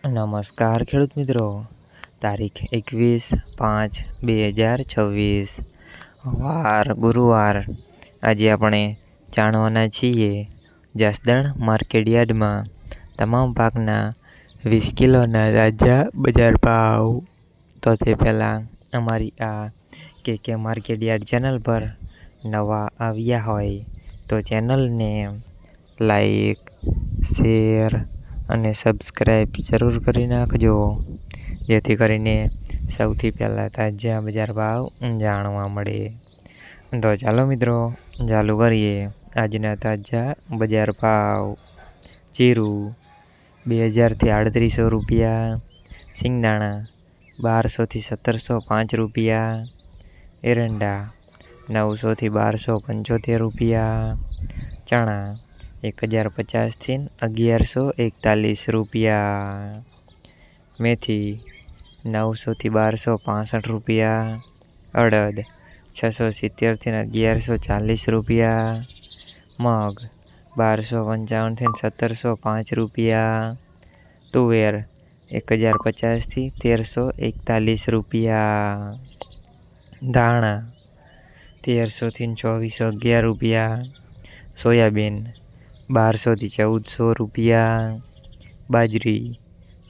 નમસ્કાર ખેડૂત મિત્રો, તારીખ 21/5/2026 વાર ગુરુવાર। આજે આપણે જાણવાના છીએ જસદણ માર્કેટયાર્ડમાં તમામ પાકના 20 કિલોના તાજા બજાર ભાવ। તો તે પહેલાં અમારી આ કે માર્કેટયાર્ડ ચેનલ પર નવા આવ્યા હોય તો ચેનલને લાઈક, શેર અને સબસ્ક્રાઈબ જરૂર કરી નાખજો, જેથી કરીને સૌથી પહેલાં તાજા બજાર ભાવ જાણવા મળે। તો ચાલો મિત્રો ચાલુ કરીએ આજના તાજા બજાર ભાવ। જીરું 2000 થી 3800 રૂપિયા, સિંગદાણા 1200 થી 1705 રૂપિયા, એરંડા 900 થી 1275 રૂપિયા, ચણા 1050 થી 1141 રૂપિયા, મેથી 900 થી 1265 રૂપિયા, અડદ 670 થી 1140 રૂપિયા, મગ 1255 થી 1705 રૂપિયા, તુવેર 1050 થી 1341 રૂપિયા, ધાણા 1300 થી 2411 રૂપિયા, સોયાબીન 1200 થી 1400 રૂપિયા, બાજરી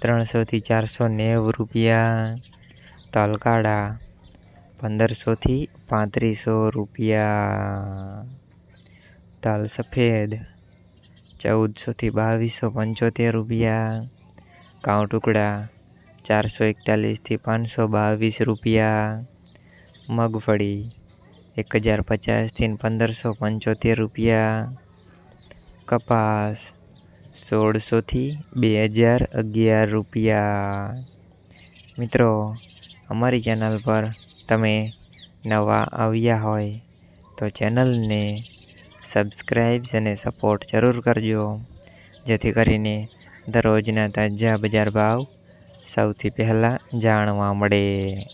300 થી 490 રૂપિયા, તલ કાળા 1500 થી 3500 રૂપિયા, તલ સફેદ 1400 થી 2275 રૂપિયા, ઘઉં ટુકડા 441 થી 522 રૂપિયા, મગફળી 1050 થી 1575 રૂપિયા, કપાસ 1600 થી 2011 રૂપિયા। મિત્રો, અમારી ચેનલ પર તમે નવા આવ્યા હોય તો ચેનલને સબસ્ક્રાઈબ અને સપોર્ટ જરૂર કરજો, જેથી કરીને દરરોજના તાજા બજાર ભાવ સૌથી પહેલાં જાણવા મળે।